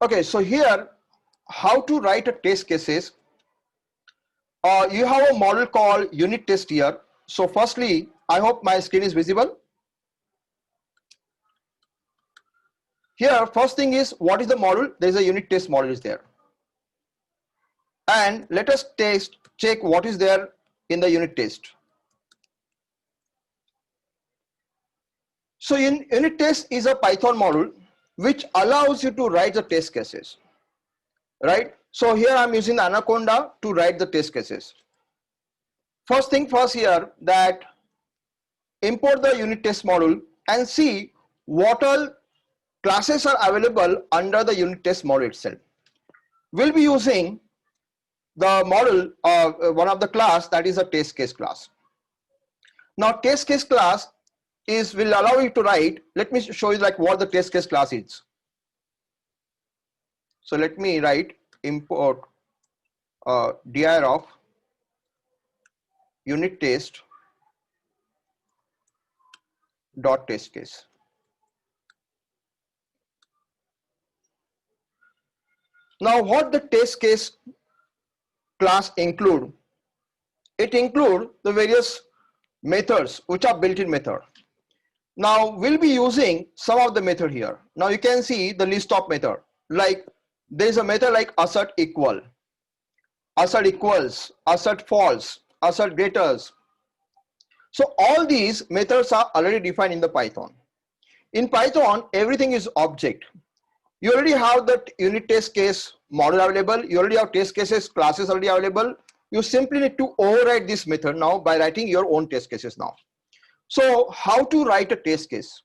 Okay, so here, how to write a test cases. You have a model called unit test here. So firstly, I hope my screen is visible. Here, first thing is, what is the model? There is a unit test model is there. And let us check what is there in the unit test. So in unit test is a Python model which allows you to write the test cases, right? So here I'm using Anaconda to write the test cases. First thing first here, that import the unit test model and see what all classes are available under the unit test model itself. We'll be using the model of one of the class, that is a test case class. Now test case class will allow you to write. Let me show you like what the test case class is. So let me write import dir of unit test dot test case. Now what the test case class include? It include the various methods which are built-in method. Now we'll be using some of the method here. Now you can see the list of method, like there is a method like assert equal, assert equals, assert false, assert greaters. So all these methods are already defined in the Python. In Python, everything is object. You already have that unit test case model available. You already have test cases classes already available. You simply need to override this method now by writing your own test cases now. So how to write a test case?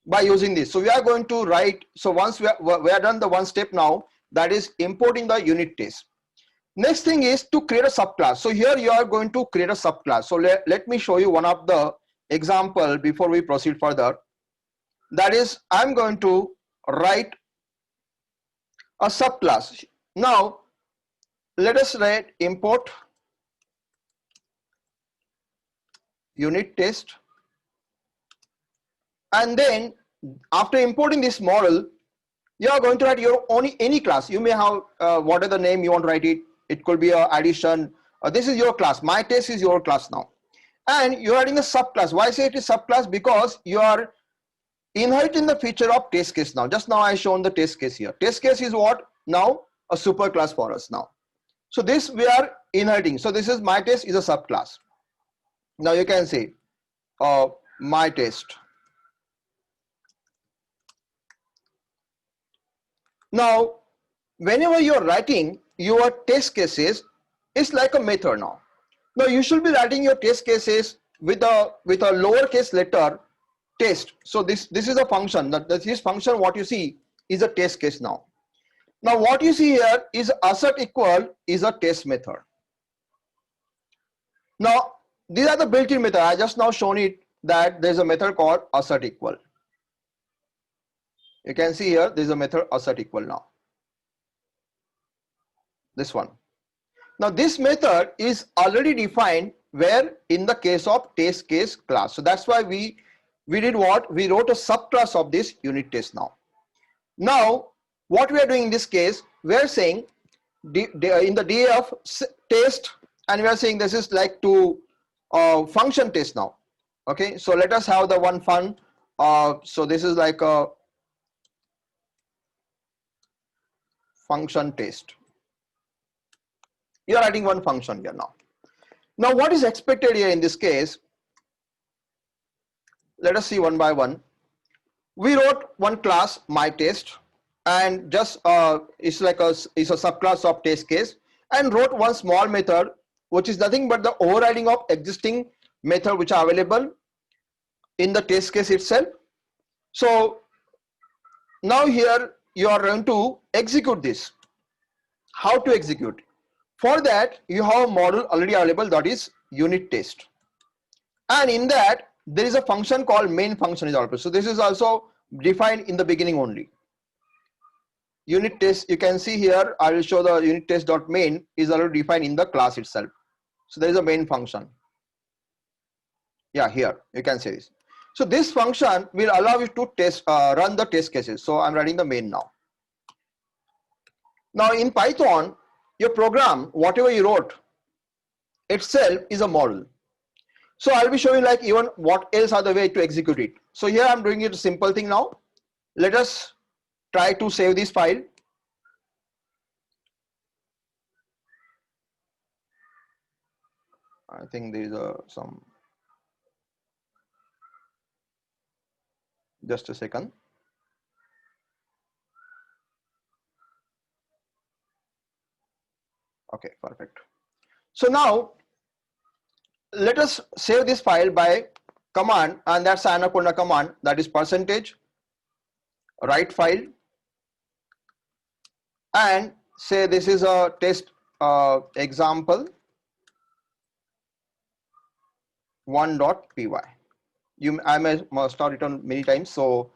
By using this. So we are going to write, so once we are done the one step now, that is importing the unit test. Next thing is to create a subclass. So here you are going to create a subclass. So let me show you one of the example before we proceed further. That is, I'm going to write a subclass. Now let us write import unit test, and then after importing this model, you are going to write your own any class. You may have whatever the name you want to write it. It could be a addition. This is your class. My test is your class now, and you are writing a subclass. Why I say it is subclass? Because you are inheriting the feature of test case now. Just now I shown the test case here. Test case is what? Now a super class for us now. So this we are inheriting. So this is my test is a subclass. Now you can say my test. Now whenever you are writing your test cases, it's like a method now. Now you should be writing your test cases with a lowercase letter test. So this is a function. This function what you see is a test case now. Now what you see here is assert equal is a test method. Now these are the built-in method. I just now shown it that there is a method called assert equal. You can see here there is a method assert equal now. This one. Now this method is already defined where in the case of test case class. So that's why we did what? We wrote a subclass of this unit test now. Now what we are doing in this case, we are saying in the def test, and we are saying this is like to function test now. Okay, so let us have the one fun. So this is like a function test. You are writing one function here now. Now what is expected here in this case? Let us see one by one. We wrote one class my test, and just it's a subclass of test case, and wrote one small method which is nothing but the overriding of existing method which are available in the test case itself. So now here you are going to execute this. How to execute? For that you have a model already available, that is unit test, and in that there is a function called main function is available. So this is also defined in the beginning only. Unit test, you can see here, I will show the unit test dot main is already defined in the class itself. So there is a main function. Yeah, here you can see this. So this function will allow you to test run the test cases. So I'm writing the main now. Now in Python, your program, whatever you wrote itself is a model. So I'll be showing like even what else are the way to execute it. So here I'm doing it a simple thing now. Let us try to save this file. I think there is some, just a second. Okay, perfect. So now let us save this file by command, and that's Annapurna command, that is percentage write file, and say this is a test example 1.py. I must have written many times, so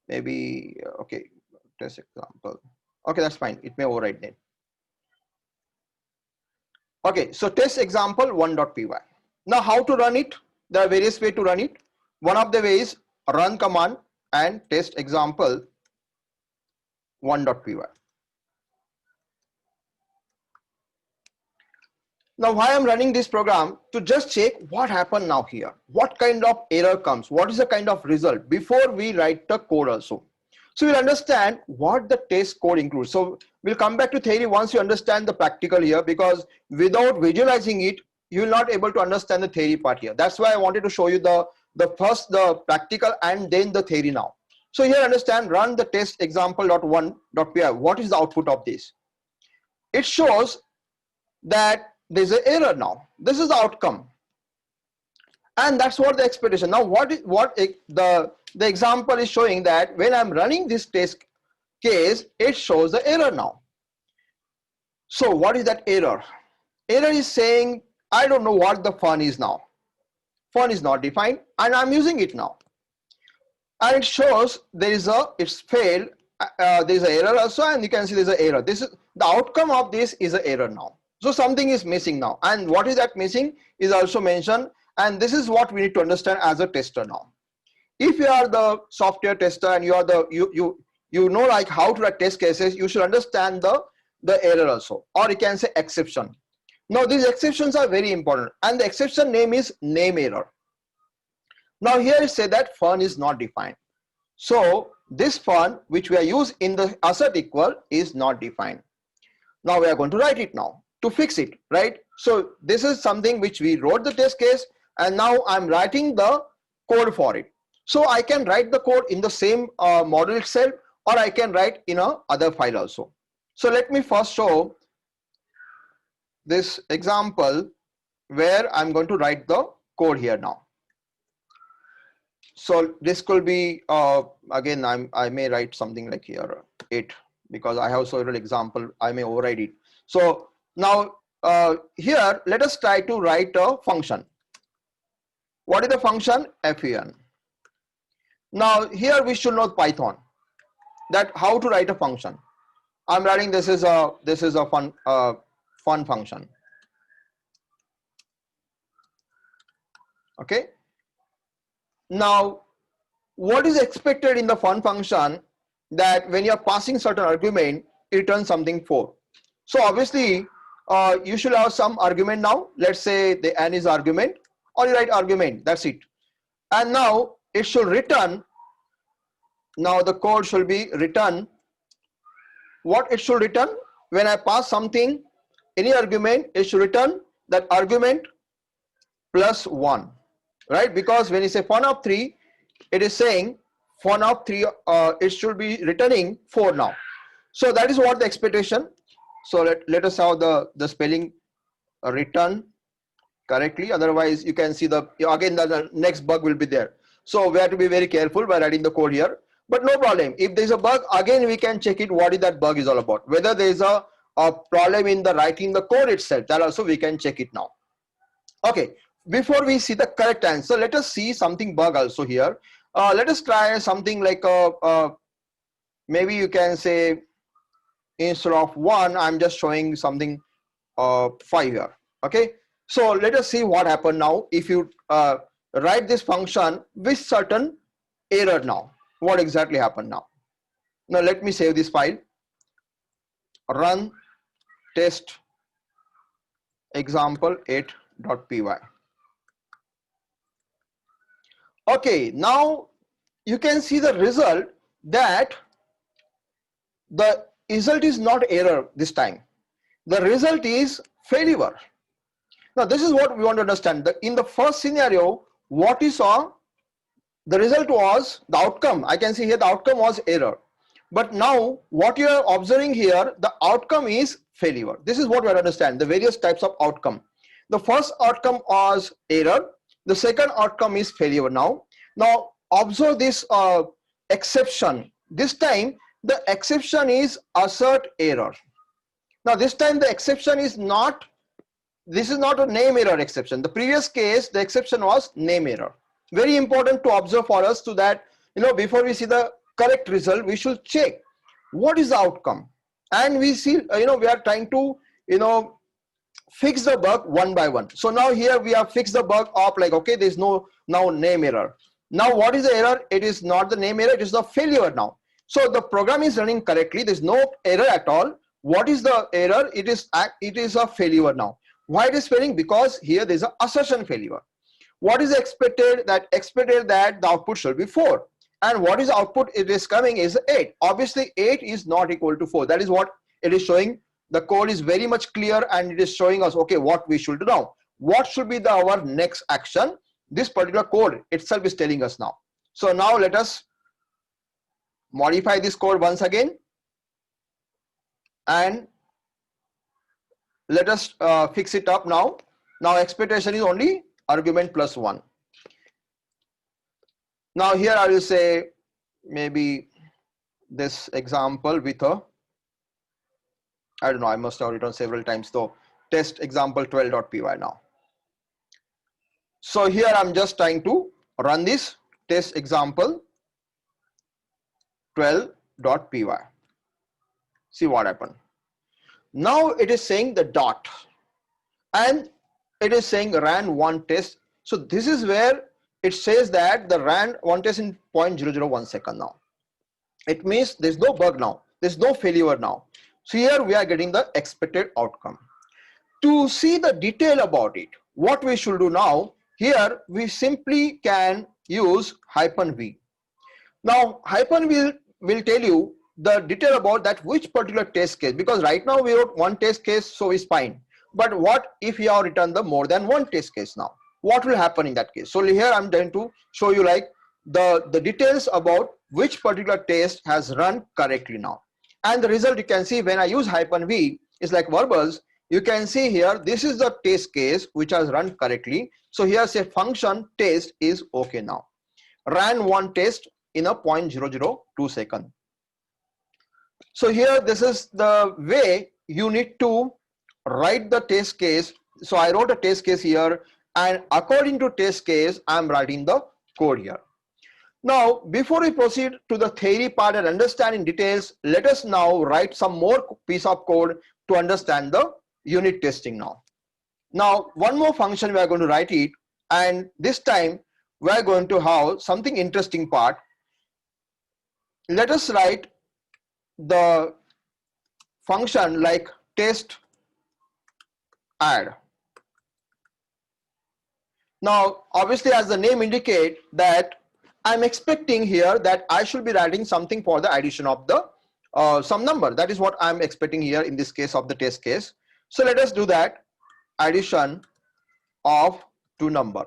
maybe okay, test example. Okay, that's fine. It may override then. Okay, so test example 1.py. Now how to run it? There are various ways to run it. One of the ways, run command and test example 1.py. Now why I'm running this program? To just check what happened now here. What kind of error comes? What is the kind of result before we write the code also. So we'll understand what the test code includes. So we'll come back to theory once you understand the practical here, because without visualizing it, you will not able to understand the theory part here. That's why I wanted to show you the first the practical and then the theory now. So here understand, run the test example.1.py. What is the output of this? It shows that there's an error now. This is the outcome. And that's what the expectation. Now the example is showing that when I'm running this test case, it shows the error now. So what is that error? Error is saying, I don't know what the fun is now. Fun is not defined and I'm using it now. And it shows it's failed. There's an error also, and you can see there's an error. This is the outcome of this is an error now. So something is missing now. And what is that missing is also mentioned. And this is what we need to understand as a tester now. If you are the software tester and you are you know like how to write test cases, you should understand the error also, or you can say exception. Now these exceptions are very important, and the exception name is name error. Now here it says that fun is not defined. So this fun which we are used in the assert equal is not defined. Now we are going to write it now to fix it, right? So this is something which we wrote the test case, and now I'm writing the code for it. So I can write the code in the same model itself, or I can write in a other file also. So let me first show this example where I'm going to write the code here now. So this could be again I may write something like here 8, because I have several example. I may override it. So now here let us try to write a function. What is the function? Fun. Now here we should know Python, that how to write a function. I'm writing this is a fun function. Okay. Now what is expected in the fun function, that when you are passing certain argument, it returns something 4. So obviously you should have some argument now. Let's say the n is argument, or you write argument, that's it. And now it should return, now the code should be return. What it should return? When I pass something, any argument, it should return that argument plus 1, right? Because when you say fun of 3, it is saying fun of 3, it should be returning 4 now. So that is what the expectation. So let us have the spelling return correctly, otherwise you can see again the next bug will be there. So we have to be very careful by writing the code here, but no problem. If there is a bug, again we can check it, what is that bug is all about, whether there is a problem in the writing the code itself, that also we can check it now. Okay, before we see the correct answer, let us see something bug also here. Let us try something like maybe you can say instead of 1, I'm just showing something 5 here. Okay, so let us see what happened now if you write this function with certain error now. What exactly happened now? Now let me save this file, run test example 8.py. Okay, now you can see the result, that the result is not error this time. The result is failure. Now this is what we want to understand. In the first scenario, what you saw, the result was, the outcome, I can see here the outcome was error. But now what you are observing here, the outcome is failure. This is what we understand, the various types of outcome. The first outcome was error. The second outcome is failure now. Now observe this exception. This time the exception is assert error. Now this time the exception is not, this is not a name error exception. The previous case, the exception was name error. Very important to observe for us, so that before we see the correct result, we should check what is the outcome, and we see we are trying to fix the bug one by one. So now here we have fixed the bug of, like, okay, there is no now name error. Now what is the error? It is not the name error, it is the failure now. So the program is running correctly, there is no error at all. What is the error? It is a failure now. Why it is failing? Because here there is an assertion failure. What is expected? That expected that the output should be 4, and what is the output it is coming is 8. Obviously 8 is not equal to 4. That is what it is showing. The code is very much clear, and it is showing us, okay, what we should do now. What should be our next action? This particular code itself is telling us now. So now let us modify this code once again, and let us fix it up now. Now expectation is only argument plus 1. Now here I will say maybe this example with a, I don't know, I must have written several times, so test example 12.py now. So here I'm just trying to run this test example 12.py. See what happened. Now it is saying the dot, and it is saying ran one test. So this is where it says that the ran one test in 0.001 second now. It means there's no bug now, there's no failure now. So here we are getting the expected outcome. To see the detail about it, what we should do now, here we simply can use -v. Now -v will tell you the detail about that which particular test case, because right now we wrote one test case, so is fine. But what if you have written the more than one test case now? What will happen in that case? So here I'm going to show you like the details about which particular test has run correctly now. And the result you can see when I use -v is like verbose. You can see here, this is the test case which has run correctly. So here say function test is okay now. Ran one test in a 0.002 second. So here this is the way you need to write the test case. So I wrote a test case here, and according to test case I'm writing the code here. Now before we proceed to the theory part and understand in details, let us now write some more piece of code to understand the unit testing now. Now one more function we are going to write it, and this time we are going to have something interesting part. Let us write the function like test add. Now obviously, as the name indicate, that I'm expecting here that I should be writing something for the addition of the some number. That is what I'm expecting here in this case of the test case. So let us do that, addition of two number.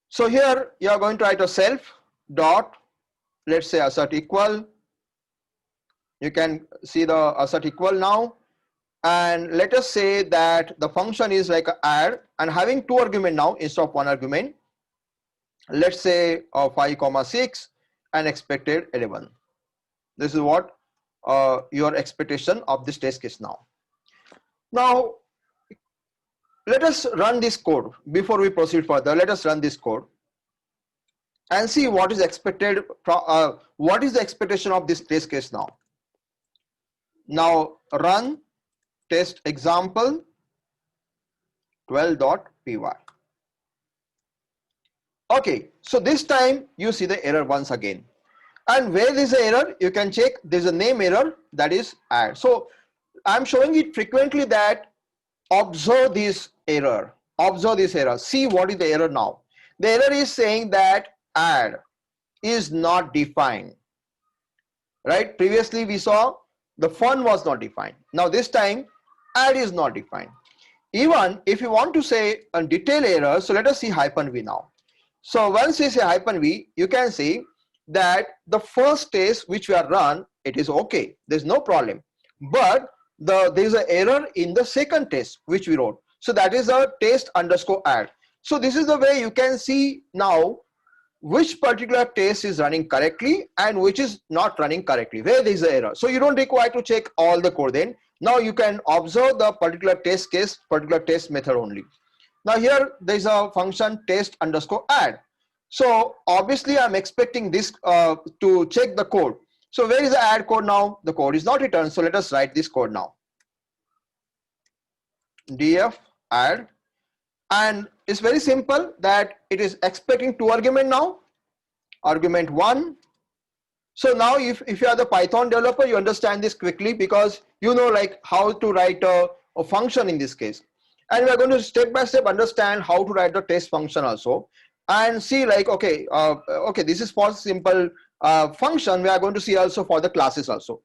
So here you are going to write a self dot, let's say assert equal. You can see the assert equal now, and let us say that the function is like a add, and having two argument now instead of one argument. Let's say 5, 6 and expected 11. This is what your expectation of this test case now. Now let us run this code before we proceed further. Let us run this code and see what is expected. What is the expectation of this test case now? Now run test example 12.py. Okay, so this time you see the error once again. And where there is an error, you can check there's a name error, that is add. So I'm showing it frequently that observe this error, observe this error, see what is the error now. The error is saying that add is not defined, right? Previously we saw the fun was not defined. Now this time add is not defined. Even if you want to say a detail error, so let us see hyphen v now. So once you say hyphen v, you can see that the first test which we are run, it is okay, there's no problem, but there's an error in the second test which we wrote, so that is a test underscore add. So this is the way you can see now which particular test is running correctly and which is not running correctly, where there is an error. So you don't require to check all the code. Then now you can observe the particular test case, particular test method only. Now here there is a function test underscore add. So obviously I'm expecting this to check the code. So where is the add code now? The code is not returned. So let us write this code now. df add, and it's very simple that it is expecting two argument now, argument 1. So now if you are the Python developer, you understand this quickly because you know like how to write a function in this case. And we are going to step by step understand how to write the test function also, and see like, okay, this is for simple function. We are going to see also for the classes also.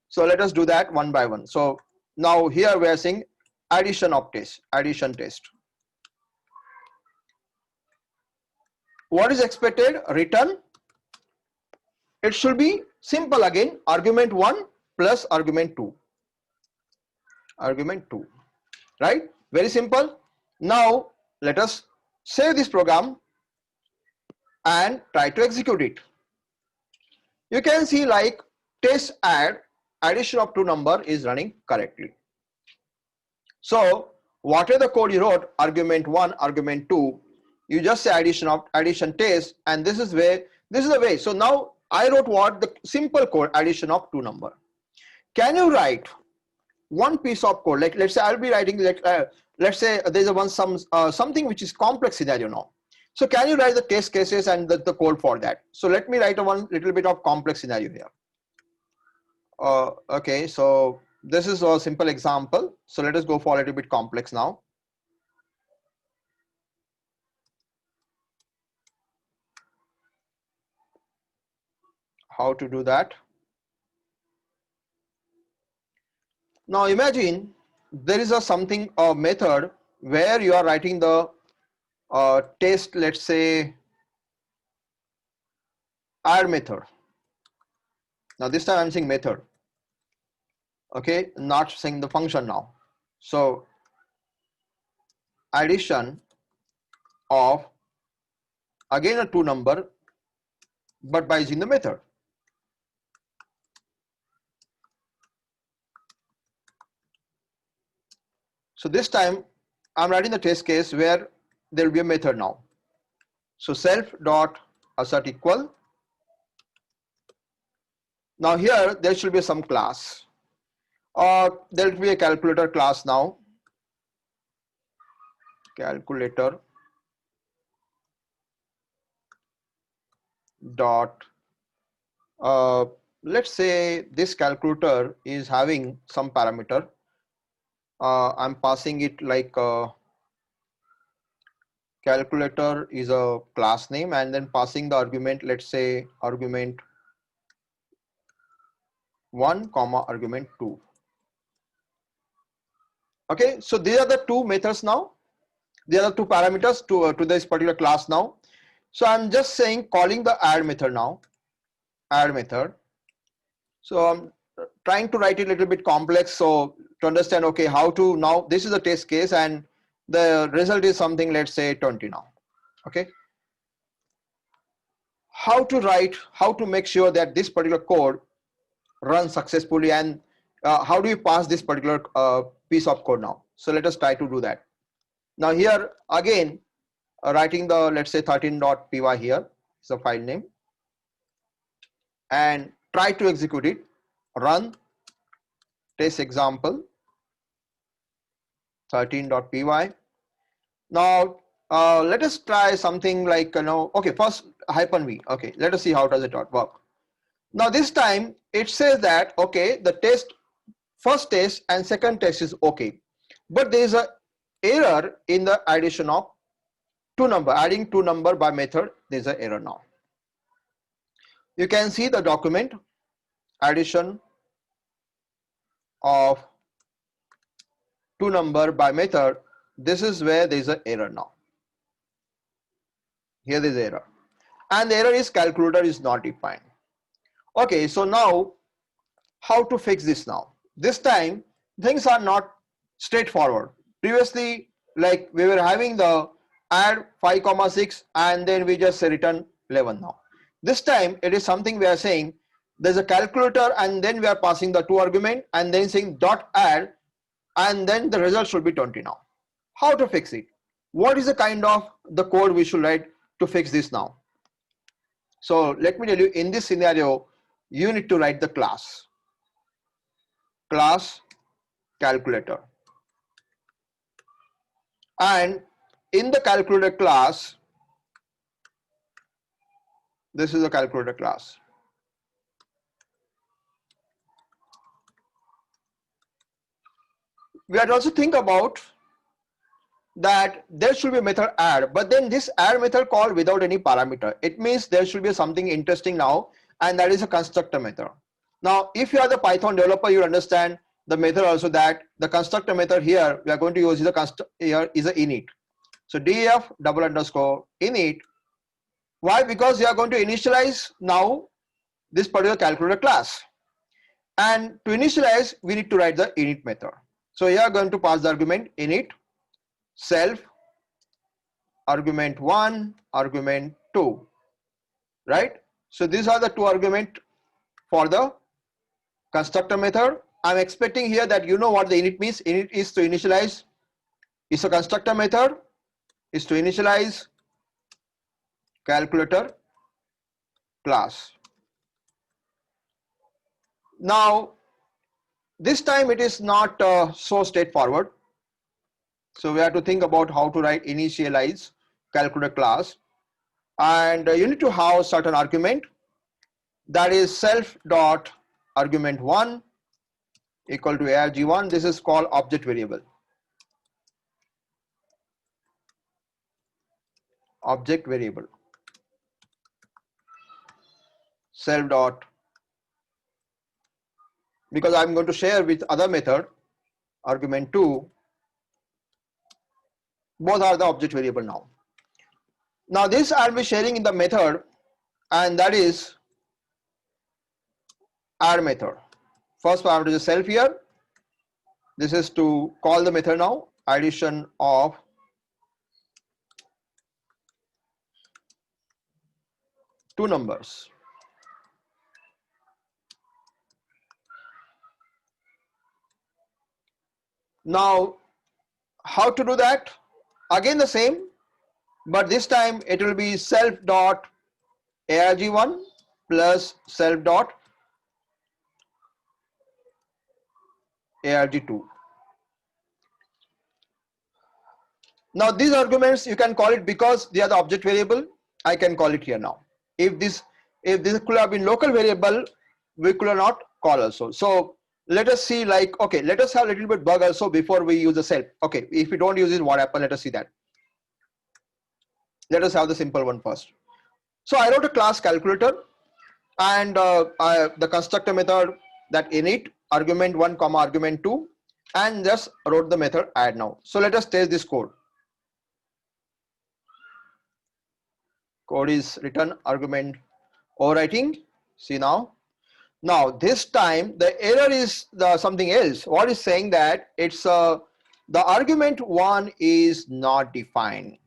So let us do that one by one. So now here we are saying addition of test, addition test. What is expected? Return. It should be simple again, argument 1 plus argument 2. Argument 2, right? Very simple. Now let us save this program and try to execute it. You can see like test add, addition of two number is running correctly. So whatever the code you wrote, argument 1, argument 2, you just say addition test, and this is the way. So now I wrote what? The simple code, addition of two number. Can you write one piece of code? Like let's say I'll be writing like let's say there's something which is complex scenario now. So can you write the test cases and the code for that? So let me write one little bit of complex scenario here. Okay, so this is a simple example. So let us go for a little bit complex now. How to do that? Now imagine there is a method where you are writing the test, let's say add method. Now this time I'm saying method, okay, not saying the function now. So addition of again a two number, but by using the method. So this time I'm writing the test case where there will be a method now. So self dot assert equal. Now here there should be some class. There will be a calculator class now. Calculator dot. Let's say this calculator is having some parameter. I'm passing it like calculator is a class name, and then passing the argument, let's say argument 1 comma argument 2. Okay, so these are the two methods now. These are the two parameters to this particular class now. So I'm just saying calling the add method now, add method. So I'm trying to write it a little bit complex so to understand, okay, how to, now this is a test case and the result is something, let's say 20 now. Okay, how to write, how to make sure that this particular code runs successfully, and how do you pass this particular piece of code now? So let us try to do that. Now here again writing the, let's say 13.py here is the file name, and try to execute it. Run test example 13.py. Now let us try something like, okay, first hyphen v. Okay, let us see how does it work. Now this time it says that, okay, the first test and second test is okay, but there is a error in the addition of adding two number by method. There's an error now. You can see the document addition of two number by method. This is where there is an error now. Here there is error, and the error is calculator is not defined. Okay, so now how to fix this now? This time things are not straightforward. Previously, like we were having the add 5,6 and then we just return 11 now. This time it is something we are saying there's a calculator and then we are passing the two argument and then saying dot add and then the result should be 20 now. How to fix it? What is the kind of the code we should write to fix this now? So let me tell you, in this scenario, you need to write the class calculator, and in the calculator class, this is a calculator class. We have to also think about that there should be a method add, but then this add method called without any parameter. It means there should be something interesting now, and that is a constructor method. Now, if you are the Python developer, you understand the method also, that the constructor method here we are going to use is here is a init. So def double underscore init. Why? Because you are going to initialize now this particular calculator class, and to initialize we need to write the init method. So you are going to pass the argument init self argument 1 argument 2, right? So these are the two argument for the constructor method. I'm expecting here that you know what the init means. Init is to initialize. It's a constructor method is to initialize calculator class. Now this time it is not so straightforward. So we have to think about how to write initialize calculator class, and you need to have certain argument, that is self dot argument 1 equal to arg1. This is called object variable. Object variable self dot, because I'm going to share with other method argument 2. Both are the object variable now. Now this I'll be sharing in the method, and that is add method. First parameter is self here. This is to call the method now, addition of two numbers. Now how to do that? Again the same, but this time it will be self dot arg1 plus self dot arg2. Now these arguments you can call it, because they are the object variable, I can call it here now. If this could have been local variable, we could not call also. So let us see, like, okay, let us have a little bit bug also before we use the self. Okay, if we don't use it, what happens? Let us see that. Let us have the simple one first. So I wrote a class calculator, and the constructor method, that init argument 1 comma argument 2, and just wrote the method add now. So let us test this code. Code is written, argument overwriting. See now. Now this time the error is something else. What is saying that it's the argument 1 is not defined.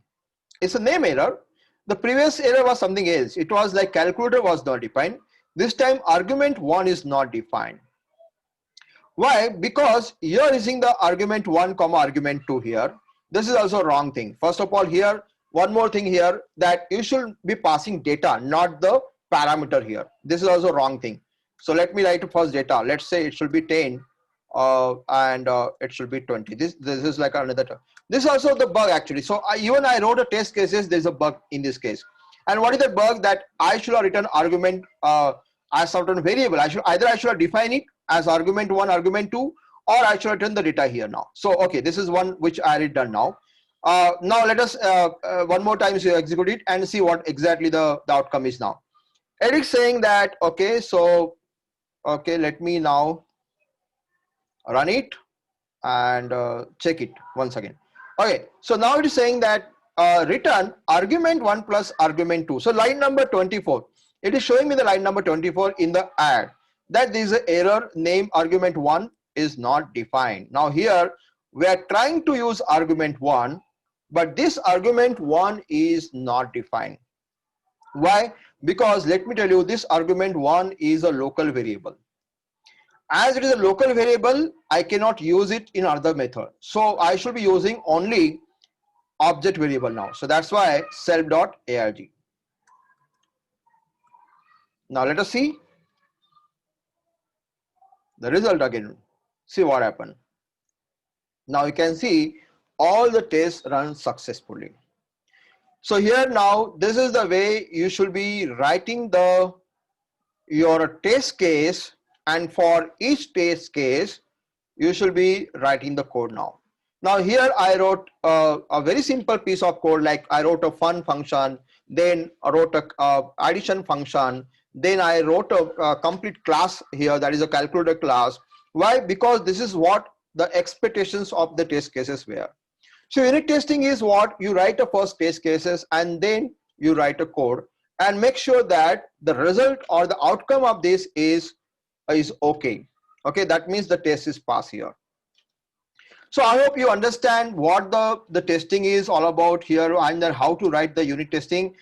It's a name error. The previous error was something else. It was like calculator was not defined. This time argument 1 is not defined. Why? Because you're using the argument 1 comma argument 2 here. This is also a wrong thing. First of all, here one more thing here, that you should be passing data, not the parameter here. This is also a wrong thing. So let me write first data. Let's say it should be 10 and it should be 20. This is like another term. This is also the bug actually. So even I wrote a test cases, there's a bug in this case. And what is the bug? That I should have written argument as certain variable. I should have defined it as argument 1, argument 2, or I should have written the data here now. So okay, this is one which I already done now. Now let us one more time execute it and see what exactly the outcome is now. It is saying that, okay, so okay, let me now run it and check it once again. Okay, so now it is saying that return argument 1 plus argument 2. So line number 24, it is showing me the line number 24 in the add that there is an error, name argument 1 is not defined. Now here we are trying to use argument 1, but this argument 1 is not defined. Why? Because let me tell you, this argument 1 is a local variable. As it is a local variable, I cannot use it in other method. So I should be using only object variable now. So that's why self.arg. Now let us see the result again. See what happened. Now you can see all the tests run successfully. So here now, this is the way you should be writing your test case, and for each test case you should be writing the code now. Now here I wrote a very simple piece of code, like I wrote a fun function, then I wrote a addition function, then I wrote a complete class here, that is a calculator class. Why? Because this is what the expectations of the test cases were. So unit testing is what you write the first test cases and then you write a code and make sure that the result or the outcome of this is okay. Okay, that means the test is passed here. So I hope you understand what the testing is all about here and then how to write the unit testing.